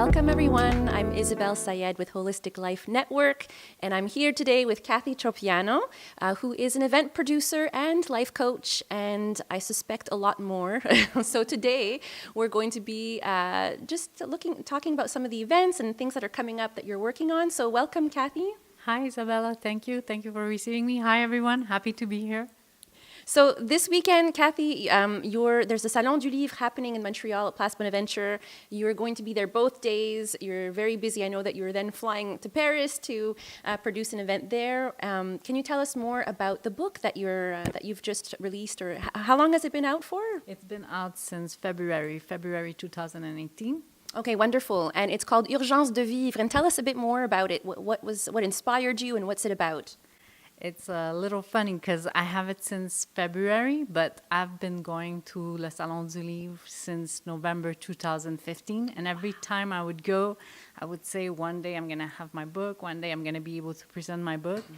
Welcome, everyone. I'm Isabel Sayed with Holistic Life Network, and I'm here today with Kathy Tropiano, who is an event producer and life coach, and I suspect a lot more. So today, we're going to be talking about some of the events and things that are coming up that you're working on. So welcome, Kathy. Hi, Isabella. Thank you. Thank you for receiving me. Hi, everyone. Happy to be here. So this weekend, Kathy, there's a Salon du Livre happening in Montreal at Place Bonaventure. You're going to be there both days. You're very busy. I know that you're then flying to Paris to produce an event there. Can you tell us more about the book that you've just released, or how long has it been out for? It's been out since February 2018. Okay, wonderful. And it's called Urgence de Vivre. And tell us a bit more about it. What inspired you, and what's it about? It's a little funny because I have it since February, but I've been going to Le Salon du Livre since November 2015. And every time I would go, I would say, one day I'm going to have my book, one day I'm going to be able to present my book. Mm-hmm.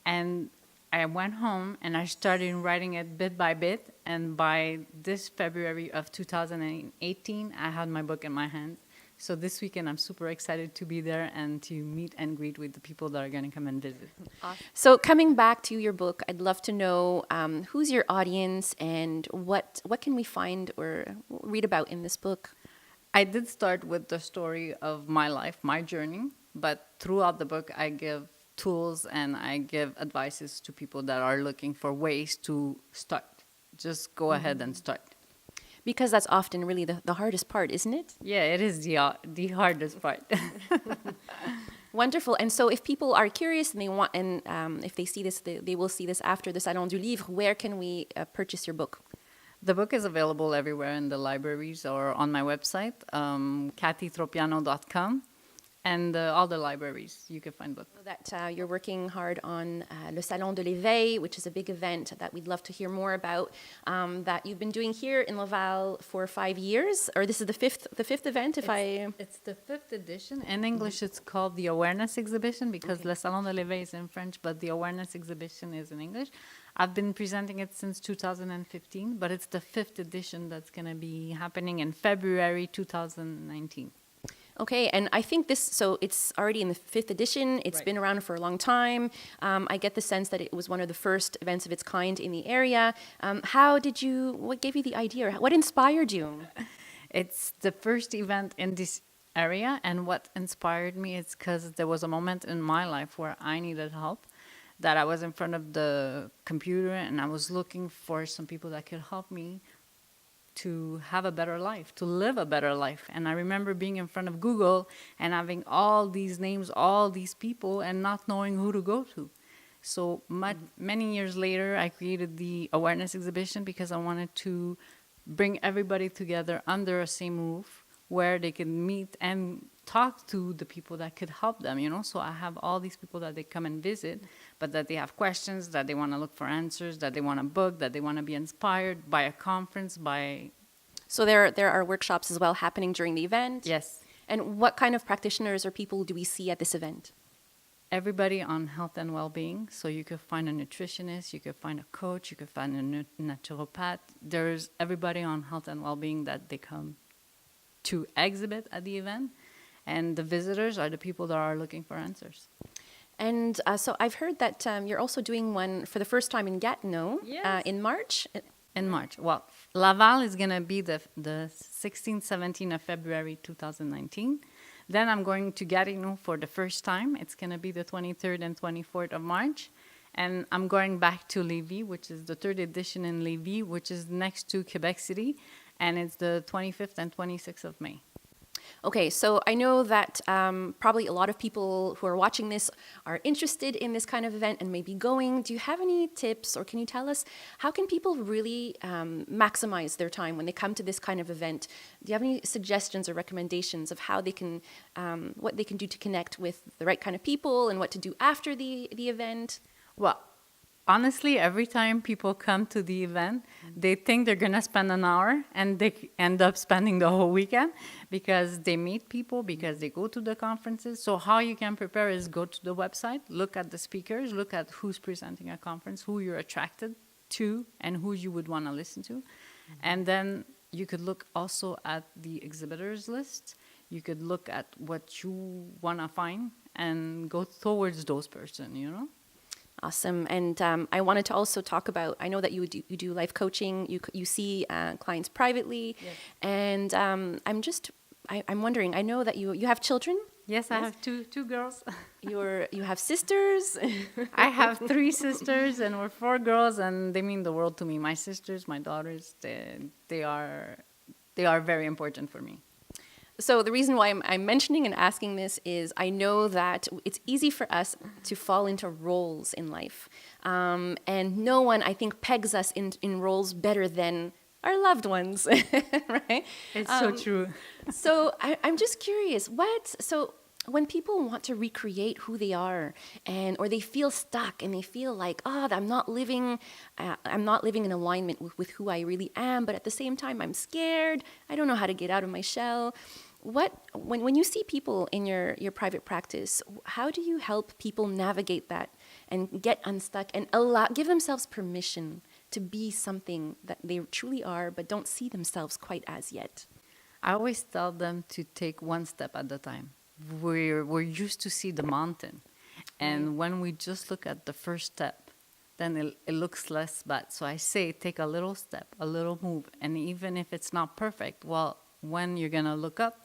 And I went home and I started writing it bit by bit. And by this February of 2018, I had my book in my hands. So this weekend, I'm super excited to be there and to meet and greet with the people that are going to come and visit. Awesome. So coming back to your book, I'd love to know who's your audience and what can we find or read about in this book? I did start with the story of my life, my journey, but throughout the book, I give tools and I give advices to people that are looking for ways to start. Just go ahead and start. Because that's often really the hardest part, isn't it? Yeah, it is the hardest part. Wonderful. And so if people are curious and they want, and if they see this, they will see this after the Salon du Livre, where can we purchase your book? The book is available everywhere in the libraries or on my website, kathytropiano.com. And all the libraries, you can find books. That you're working hard on Le Salon de l'Éveil, which is a big event that we'd love to hear more about, that you've been doing here in Laval for 5 years, or this is the fifth event, It's the fifth edition. In English, it's called the Awareness Exhibition because Le Salon de l'Éveil is in French, but the Awareness Exhibition is in English. I've been presenting it since 2015, but it's the fifth edition that's going to be happening in February 2019. Okay, and I think it's already in the fifth edition. It's been around for a long time. I get the sense that it was one of the first events of its kind in the area. What gave you the idea? What inspired you? It's the first event in this area, and what inspired me is because there was a moment in my life where I needed help, that I was in front of the computer and I was looking for some people that could help me to have a better life, to live a better life. And I remember being in front of Google and having all these names, all these people, and not knowing who to go to. So many years later, I created the Awareness Exhibition because I wanted to bring everybody together under a same roof where they could meet and talk to the people that could help them, So I have all these people that they come and visit, but that they have questions, that they want to look for answers, that they want to book, that they want to be inspired by a conference, So there are workshops as well happening during the event? Yes. And what kind of practitioners or people do we see at this event? Everybody on health and well-being. So you could find a nutritionist, you could find a coach, you could find a naturopath. There's everybody on health and well-being that they come to exhibit at the event. And the visitors are the people that are looking for answers. And so I've heard that you're also doing one for the first time in Gatineau in March. In March. Well, Laval is going to be the 16th, 17th of February 2019. Then I'm going to Gatineau for the first time. It's going to be the 23rd and 24th of March. And I'm going back to Lévis, which is the third edition in Lévis, which is next to Quebec City. And it's the 25th and 26th of May. Okay, so I know that probably a lot of people who are watching this are interested in this kind of event and may be going. Do you have any tips, or can you tell us how can people really maximize their time when they come to this kind of event? Do you have any suggestions or recommendations of how they can, what they can do to connect with the right kind of people and what to do after the event? Well, honestly, every time people come to the event, they think they're going to spend an hour and they end up spending the whole weekend because they meet people, because they go to the conferences. So how you can prepare is go to the website, look at the speakers, look at who's presenting a conference, who you're attracted to, and who you would want to listen to. And then you could look also at the exhibitors list. you could look at what you want to find and go towards those person, you know? Awesome. And I wanted to also talk about, I know that you do life coaching, you see clients privately. Yes. And I'm wondering, I know that you have children. Yes, I have two girls. You have sisters. I have 3 sisters, and we're 4 girls, and they mean the world to me. My sisters, my daughters, they are very important for me. So the reason why I'm mentioning and asking this is I know that it's easy for us to fall into roles in life. And no one, I think, pegs us in roles better than our loved ones, right? It's so true. So I'm just curious, so when people want to recreate who they are or they feel stuck and they feel like, oh, I'm not living in alignment with who I really am, but at the same time, I'm scared. I don't know how to get out of my shell. When you see people in your private practice, how do you help people navigate that and get unstuck and give themselves permission to be something that they truly are, but don't see themselves quite as yet? I always tell them to take one step at a time. We're used to see the mountain, and when we just look at the first step, then it looks less bad. So I say take a little step, a little move, and even if it's not perfect, well, when you're gonna look up,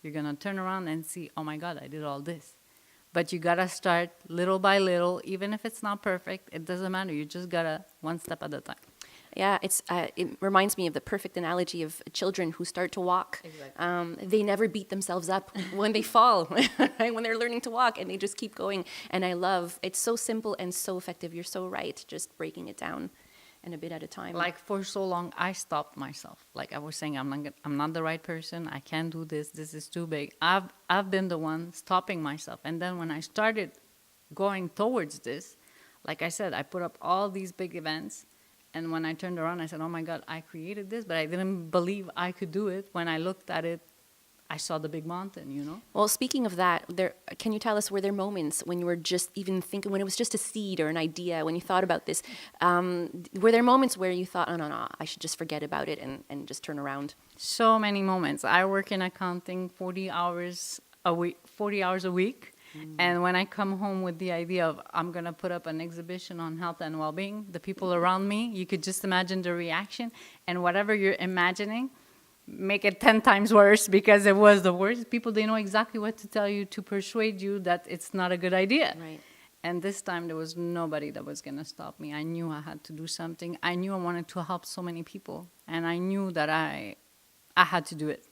you're gonna turn around and see, oh my God, I did all this. But you gotta start little by little, even if it's not perfect. It doesn't matter. You just gotta one step at a time. Yeah, it reminds me of the perfect analogy of children who start to walk. Exactly. They never beat themselves up when they fall, right? When they're learning to walk, and they just keep going. And I love, it's so simple and so effective. You're so right, just breaking it down and a bit at a time. Like for so long, I stopped myself. Like I was saying, I'm not the right person. I can't do this. This is too big. I've been the one stopping myself. And then when I started going towards this, like I said, I put up all these big events. And when I turned around, I said, oh my God, I created this, but I didn't believe I could do it. When I looked at it, I saw the big mountain, you know? Well, speaking of that, can you tell us, were there moments when you were just even thinking, when it was just a seed or an idea, when you thought about this, were there moments where you thought, oh, no, I should just forget about it and just turn around? So many moments. I work in accounting 40 hours a week. And when I come home with the idea of I'm going to put up an exhibition on health and well-being, the people around me, you could just imagine the reaction. And whatever you're imagining, make it 10 times worse because it was the worst. People, they know exactly what to tell you to persuade you that it's not a good idea. Right. And this time there was nobody that was going to stop me. I knew I had to do something. I knew I wanted to help so many people. And I knew that I had to do it.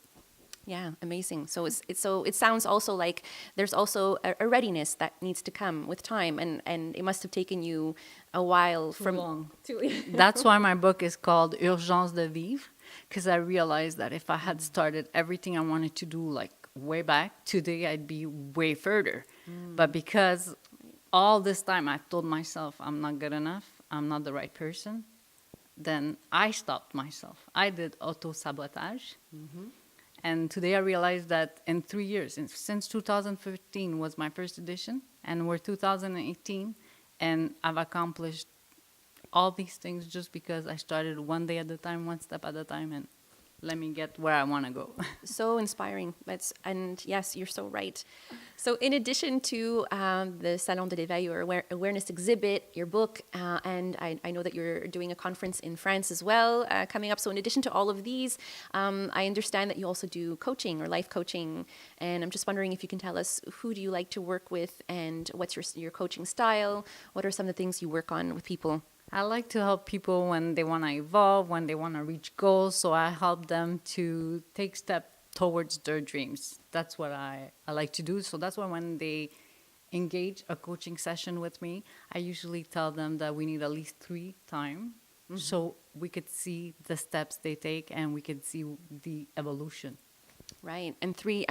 Yeah, amazing. So it sounds also like there's also a readiness that needs to come with time, and it must have taken you a while Too long. To That's why my book is called Urgence de Vivre, because I realized that if I had started everything I wanted to do like way back, today I'd be way further. But because all this time I've told myself I'm not good enough, I'm not the right person, then I stopped myself. I did auto-sabotage. And today I realized that in 3 years, since 2015 was my first edition, and we're 2018, and I've accomplished all these things just because I started one day at a time, one step at a time, and let me get where I want to go. So inspiring. And yes, you're so right. So in addition to the Salon de l'Éveil or awareness exhibit, your book, and I know that you're doing a conference in France as well coming up. So in addition to all of these, I understand that you also do coaching or life coaching. And I'm just wondering if you can tell us, who do you like to work with and what's your coaching style? What are some of the things you work on with people? I like to help people when they want to evolve, when they want to reach goals. So I help them to take steps towards their dreams. That's what I like to do. So that's why when they engage a coaching session with me, I usually tell them that we need at least 3 times so we could see the steps they take and we could see the evolution. Right. And 3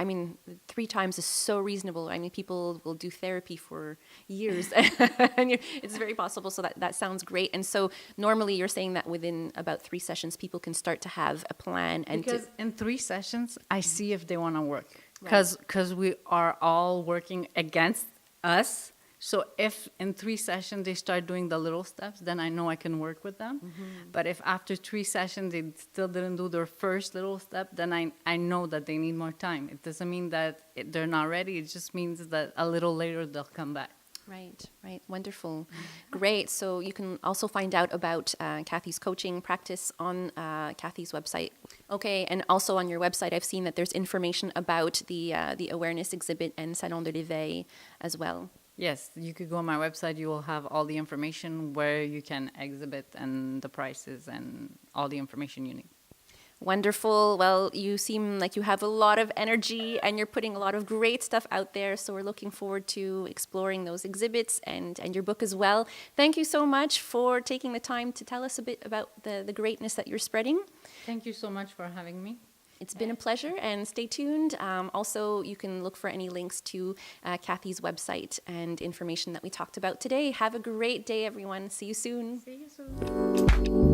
times is so reasonable. I mean, people will do therapy for years. And it's very possible. So that sounds great. And so normally you're saying that within about 3 sessions, people can start to have a plan. Because in 3 sessions, I see if they want to work. Because we are all working against us. So if in 3 sessions they start doing the little steps, then I know I can work with them. But if after 3 sessions they still didn't do their first little step, then I know that they need more time. It doesn't mean that they're not ready. It just means that a little later they'll come back. Right, right. Wonderful. Great. So you can also find out about Kathy's coaching practice on Kathy's website. Okay, and also on your website, I've seen that there's information about the awareness exhibit and Salon de l'Éveil as well. Yes, you could go on my website. You will have all the information where you can exhibit and the prices and all the information you need. Wonderful. Well, you seem like you have a lot of energy and you're putting a lot of great stuff out there. So we're looking forward to exploring those exhibits and your book as well. Thank you so much for taking the time to tell us a bit about the greatness that you're spreading. Thank you so much for having me. It's been a pleasure, and stay tuned. Also, you can look for any links to Kathy's website and information that we talked about today. Have a great day, everyone. See you soon. See you soon.